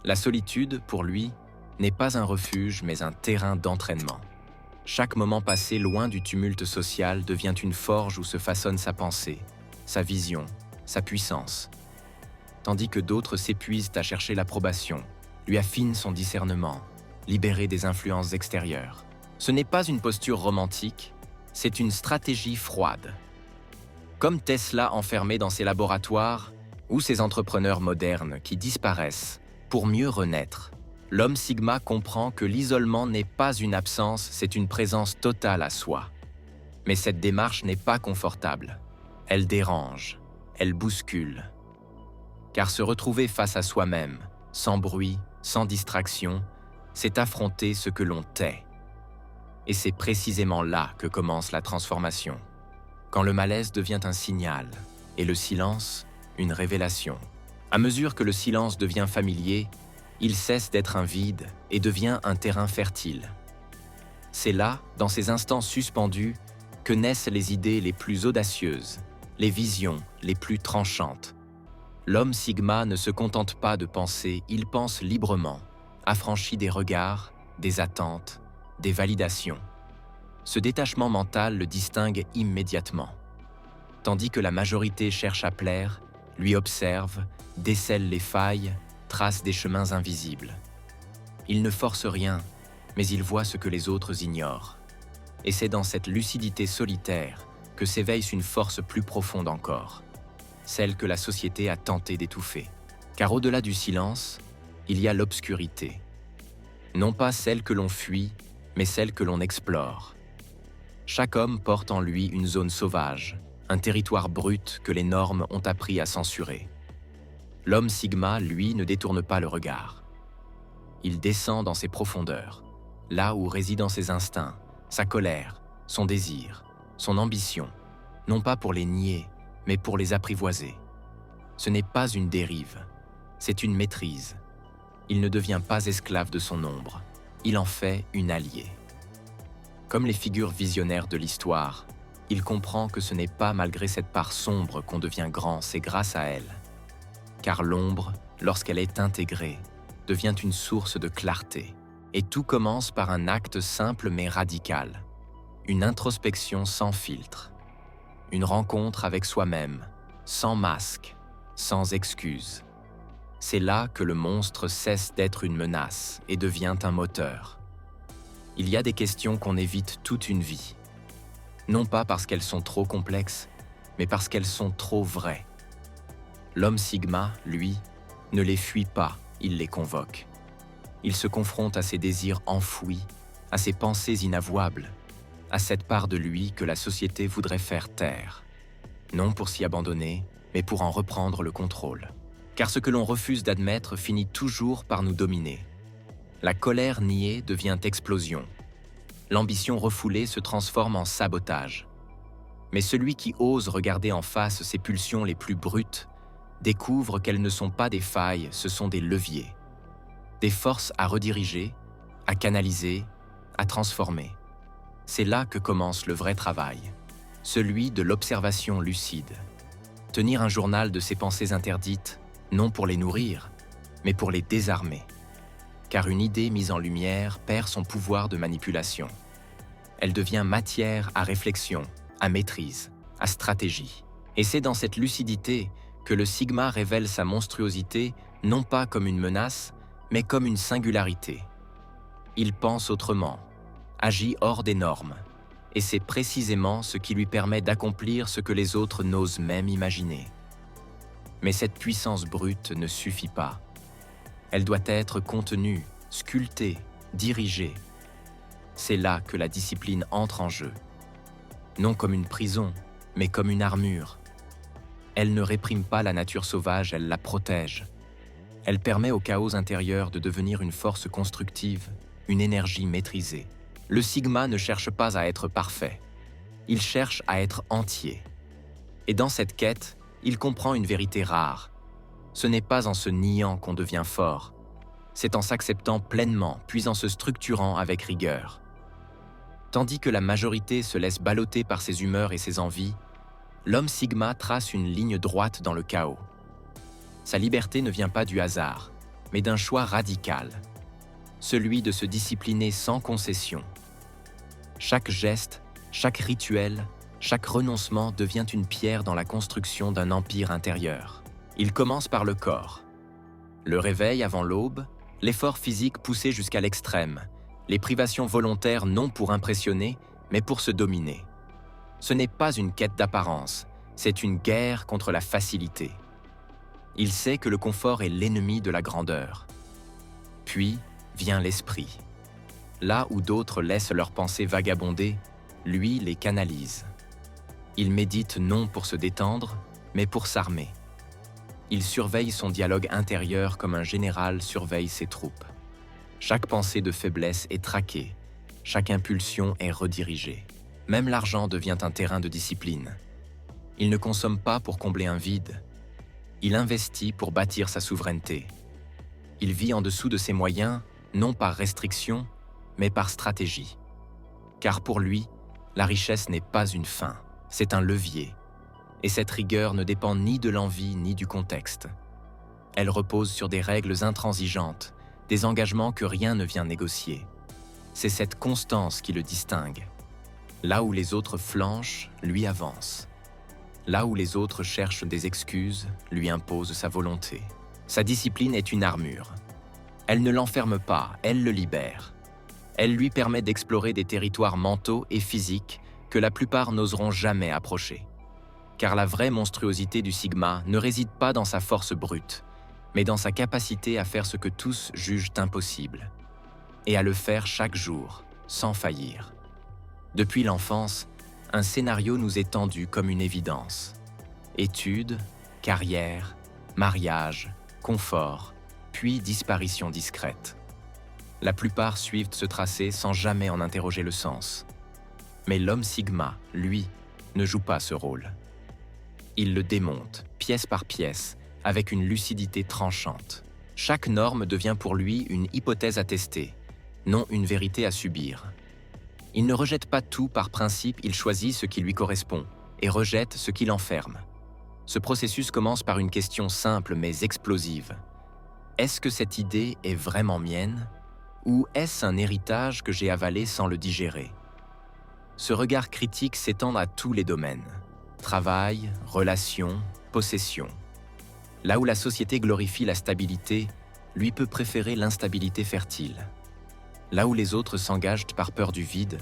La solitude, pour lui, n'est pas un refuge, mais un terrain d'entraînement. Chaque moment passé loin du tumulte social devient une forge où se façonne sa pensée, sa vision, sa puissance. Tandis que d'autres s'épuisent à chercher l'approbation, lui affinent son discernement, libérés des influences extérieures. Ce n'est pas une posture romantique, c'est une stratégie froide. Comme Tesla enfermé dans ses laboratoires ou ces entrepreneurs modernes qui disparaissent pour mieux renaître, l'homme Sigma comprend que l'isolement n'est pas une absence, c'est une présence totale à soi. Mais cette démarche n'est pas confortable. Elle dérange, elle bouscule. Car se retrouver face à soi-même, sans bruit, sans distraction, c'est affronter ce que l'on tait. Et c'est précisément là que commence la transformation. Quand le malaise devient un signal et le silence, une révélation. À mesure que le silence devient familier, il cesse d'être un vide et devient un terrain fertile. C'est là, dans ces instants suspendus, que naissent les idées les plus audacieuses, les visions les plus tranchantes. L'homme Sigma ne se contente pas de penser, il pense librement, affranchi des regards, des attentes, des validations. Ce détachement mental le distingue immédiatement. Tandis que la majorité cherche à plaire, lui observe, décèle les failles, trace des chemins invisibles. Il ne force rien, mais il voit ce que les autres ignorent. Et c'est dans cette lucidité solitaire que s'éveille une force plus profonde encore, celle que la société a tenté d'étouffer. Car au-delà du silence, il y a l'obscurité. Non pas celle que l'on fuit, mais celle que l'on explore. Chaque homme porte en lui une zone sauvage, un territoire brut que les normes ont appris à censurer. L'homme Sigma, lui, ne détourne pas le regard. Il descend dans ses profondeurs, là où résident ses instincts, sa colère, son désir, son ambition, non pas pour les nier, mais pour les apprivoiser. Ce n'est pas une dérive, c'est une maîtrise. Il ne devient pas esclave de son ombre, il en fait une alliée. Comme les figures visionnaires de l'histoire, il comprend que ce n'est pas malgré cette part sombre qu'on devient grand, c'est grâce à elle. Car l'ombre, lorsqu'elle est intégrée, devient une source de clarté. Et tout commence par un acte simple mais radical. Une introspection sans filtre. Une rencontre avec soi-même, sans masque, sans excuse. C'est là que le monstre cesse d'être une menace et devient un moteur. Il y a des questions qu'on évite toute une vie. Non pas parce qu'elles sont trop complexes, mais parce qu'elles sont trop vraies. L'homme Sigma, lui, ne les fuit pas, il les convoque. Il se confronte à ses désirs enfouis, à ses pensées inavouables, à cette part de lui que la société voudrait faire taire. Non pour s'y abandonner, mais pour en reprendre le contrôle. Car ce que l'on refuse d'admettre finit toujours par nous dominer. La colère niée devient explosion. L'ambition refoulée se transforme en sabotage. Mais celui qui ose regarder en face ses pulsions les plus brutes découvre qu'elles ne sont pas des failles, ce sont des leviers. Des forces à rediriger, à canaliser, à transformer. C'est là que commence le vrai travail, celui de l'observation lucide. Tenir un journal de ses pensées interdites, non pour les nourrir, mais pour les désarmer. Car une idée mise en lumière perd son pouvoir de manipulation. Elle devient matière à réflexion, à maîtrise, à stratégie. Et c'est dans cette lucidité que le Sigma révèle sa monstruosité non pas comme une menace, mais comme une singularité. Il pense autrement, agit hors des normes, et c'est précisément ce qui lui permet d'accomplir ce que les autres n'osent même imaginer. Mais cette puissance brute ne suffit pas. Elle doit être contenue, sculptée, dirigée. C'est là que la discipline entre en jeu. Non comme une prison, mais comme une armure. Elle ne réprime pas la nature sauvage, elle la protège. Elle permet au chaos intérieur de devenir une force constructive, une énergie maîtrisée. Le Sigma ne cherche pas à être parfait. Il cherche à être entier. Et dans cette quête, il comprend une vérité rare. Ce n'est pas en se niant qu'on devient fort. C'est en s'acceptant pleinement, puis en se structurant avec rigueur. Tandis que la majorité se laisse balloter par ses humeurs et ses envies, l'homme Sigma trace une ligne droite dans le chaos. Sa liberté ne vient pas du hasard, mais d'un choix radical. Celui de se discipliner sans concession. Chaque geste, chaque rituel, chaque renoncement devient une pierre dans la construction d'un empire intérieur. Il commence par le corps. Le réveil avant l'aube, l'effort physique poussé jusqu'à l'extrême, les privations volontaires non pour impressionner, mais pour se dominer. Ce n'est pas une quête d'apparence, c'est une guerre contre la facilité. Il sait que le confort est l'ennemi de la grandeur. Puis vient l'esprit. Là où d'autres laissent leurs pensées vagabonder, lui les canalise. Il médite non pour se détendre, mais pour s'armer. Il surveille son dialogue intérieur comme un général surveille ses troupes. Chaque pensée de faiblesse est traquée, chaque impulsion est redirigée. Même l'argent devient un terrain de discipline. Il ne consomme pas pour combler un vide. Il investit pour bâtir sa souveraineté. Il vit en dessous de ses moyens, non par restriction, mais par stratégie. Car pour lui, la richesse n'est pas une fin, c'est un levier. Et cette rigueur ne dépend ni de l'envie ni du contexte. Elle repose sur des règles intransigeantes, des engagements que rien ne vient négocier. C'est cette constance qui le distingue. Là où les autres flanchent, lui avance. Là où les autres cherchent des excuses, lui impose sa volonté. Sa discipline est une armure. Elle ne l'enferme pas, elle le libère. Elle lui permet d'explorer des territoires mentaux et physiques que la plupart n'oseront jamais approcher. Car la vraie monstruosité du Sigma ne réside pas dans sa force brute, mais dans sa capacité à faire ce que tous jugent impossible, et à le faire chaque jour, sans faillir. Depuis l'enfance, un scénario nous est tendu comme une évidence. Études, carrière, mariage, confort, puis disparition discrète. La plupart suivent ce tracé sans jamais en interroger le sens. Mais l'homme Sigma, lui, ne joue pas ce rôle. Il le démonte, pièce par pièce, avec une lucidité tranchante. Chaque norme devient pour lui une hypothèse à tester, non une vérité à subir. Il ne rejette pas tout par principe, il choisit ce qui lui correspond et rejette ce qui l'enferme. Ce processus commence par une question simple mais explosive. Est-ce que cette idée est vraiment mienne? Ou est-ce un héritage que j'ai avalé sans le digérer? Ce regard critique s'étend à tous les domaines. Travail, relations, possessions. Là où la société glorifie la stabilité, lui peut préférer l'instabilité fertile. Là où les autres s'engagent par peur du vide,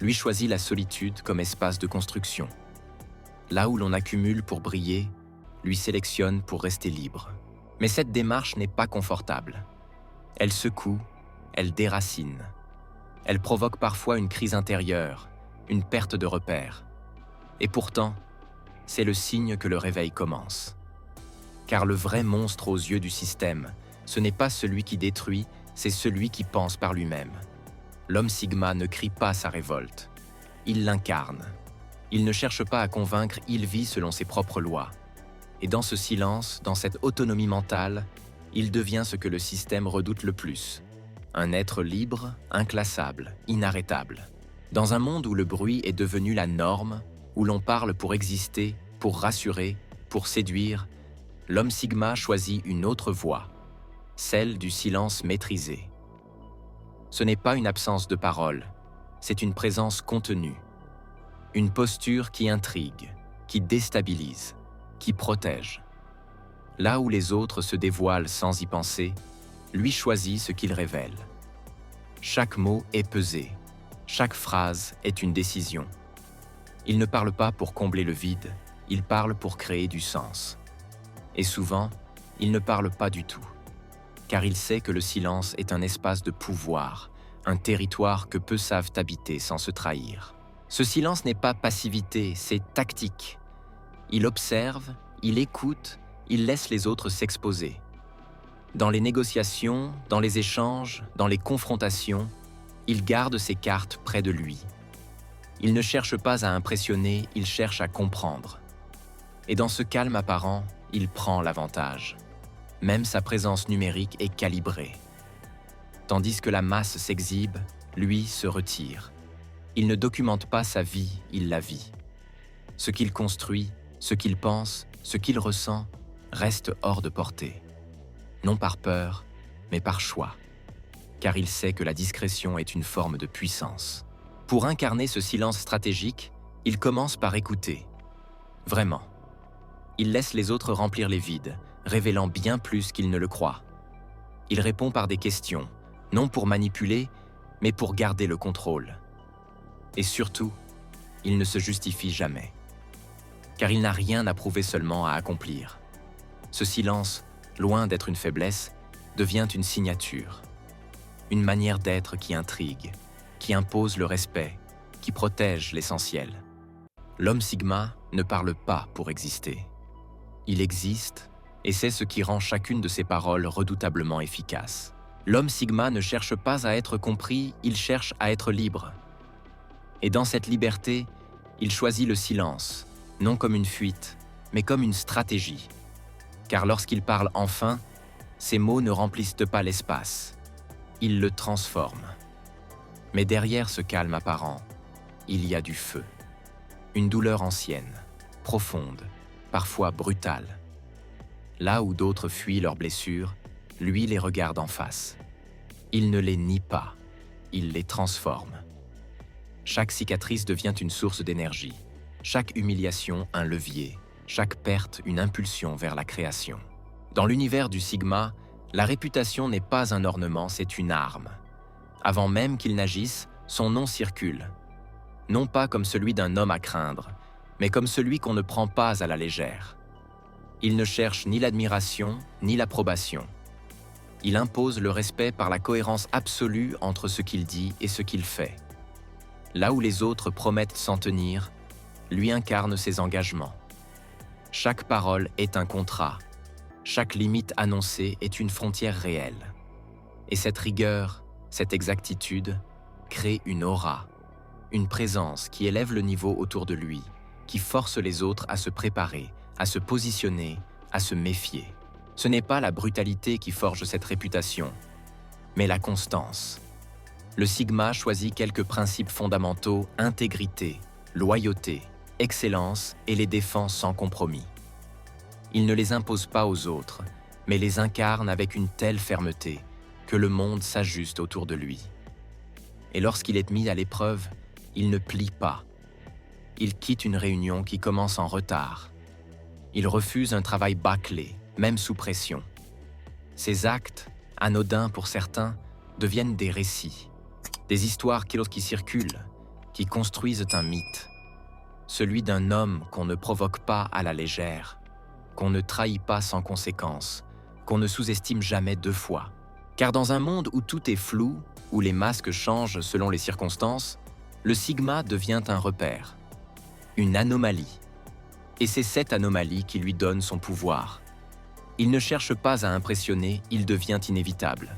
lui choisit la solitude comme espace de construction. Là où l'on accumule pour briller, lui sélectionne pour rester libre. Mais cette démarche n'est pas confortable. Elle secoue, elle déracine. Elle provoque parfois une crise intérieure, une perte de repères. Et pourtant, c'est le signe que le réveil commence. Car le vrai monstre aux yeux du système, ce n'est pas celui qui détruit, c'est celui qui pense par lui-même. L'homme Sigma ne crie pas sa révolte. Il l'incarne. Il ne cherche pas à convaincre, il vit selon ses propres lois. Et dans ce silence, dans cette autonomie mentale, il devient ce que le système redoute le plus. Un être libre, inclassable, inarrêtable. Dans un monde où le bruit est devenu la norme, où l'on parle pour exister, pour rassurer, pour séduire, l'homme Sigma choisit une autre voie, celle du silence maîtrisé. Ce n'est pas une absence de parole, c'est une présence contenue. Une posture qui intrigue, qui déstabilise, qui protège. Là où les autres se dévoilent sans y penser, lui choisit ce qu'il révèle. Chaque mot est pesé, chaque phrase est une décision. Il ne parle pas pour combler le vide, il parle pour créer du sens. Et souvent, il ne parle pas du tout, car il sait que le silence est un espace de pouvoir, un territoire que peu savent habiter sans se trahir. Ce silence n'est pas passivité, c'est tactique. Il observe, il écoute, il laisse les autres s'exposer. Dans les négociations, dans les échanges, dans les confrontations, il garde ses cartes près de lui. Il ne cherche pas à impressionner, il cherche à comprendre. Et dans ce calme apparent, il prend l'avantage. Même sa présence numérique est calibrée. Tandis que la masse s'exhibe, lui se retire. Il ne documente pas sa vie, il la vit. Ce qu'il construit, ce qu'il pense, ce qu'il ressent, reste hors de portée. Non par peur, mais par choix. Car il sait que la discrétion est une forme de puissance. Pour incarner ce silence stratégique, il commence par écouter. Vraiment. Il laisse les autres remplir les vides, révélant bien plus qu'ils ne le croient. Il répond par des questions, non pour manipuler, mais pour garder le contrôle. Et surtout, il ne se justifie jamais. Car il n'a rien à prouver, seulement à accomplir. Ce silence, loin d'être une faiblesse, devient une signature. Une manière d'être qui intrigue, qui impose le respect, qui protège l'essentiel. L'homme Sigma ne parle pas pour exister. Il existe, et c'est ce qui rend chacune de ses paroles redoutablement efficace. L'homme Sigma ne cherche pas à être compris, il cherche à être libre. Et dans cette liberté, il choisit le silence, non comme une fuite, mais comme une stratégie. Car lorsqu'il parle enfin, ses mots ne remplissent pas l'espace. Ils le transforment. Mais derrière ce calme apparent, il y a du feu. Une douleur ancienne, profonde, parfois brutale. Là où d'autres fuient leurs blessures, lui les regarde en face. Il ne les nie pas, il les transforme. Chaque cicatrice devient une source d'énergie, chaque humiliation un levier, chaque perte une impulsion vers la création. Dans l'univers du Sigma, la réputation n'est pas un ornement, c'est une arme. Avant même qu'il n'agisse, son nom circule. Non pas comme celui d'un homme à craindre, mais comme celui qu'on ne prend pas à la légère. Il ne cherche ni l'admiration, ni l'approbation. Il impose le respect par la cohérence absolue entre ce qu'il dit et ce qu'il fait. Là où les autres promettent s'en tenir, lui incarne ses engagements. Chaque parole est un contrat. Chaque limite annoncée est une frontière réelle. Et cette rigueur, cette exactitude, crée une aura, une présence qui élève le niveau autour de lui, qui force les autres à se préparer, à se positionner, à se méfier. Ce n'est pas la brutalité qui forge cette réputation, mais la constance. Le Sigma choisit quelques principes fondamentaux: intégrité, loyauté, excellence, et les défend sans compromis. Il ne les impose pas aux autres, mais les incarne avec une telle fermeté que le monde s'ajuste autour de lui. Et lorsqu'il est mis à l'épreuve, il ne plie pas. Il quitte une réunion qui commence en retard. Il refuse un travail bâclé, même sous pression. Ses actes, anodins pour certains, deviennent des récits, des histoires qui circulent, qui construisent un mythe. Celui d'un homme qu'on ne provoque pas à la légère, qu'on ne trahit pas sans conséquence, qu'on ne sous-estime jamais deux fois. Car dans un monde où tout est flou, où les masques changent selon les circonstances, le Sigma devient un repère, une anomalie. Et c'est cette anomalie qui lui donne son pouvoir. Il ne cherche pas à impressionner, il devient inévitable.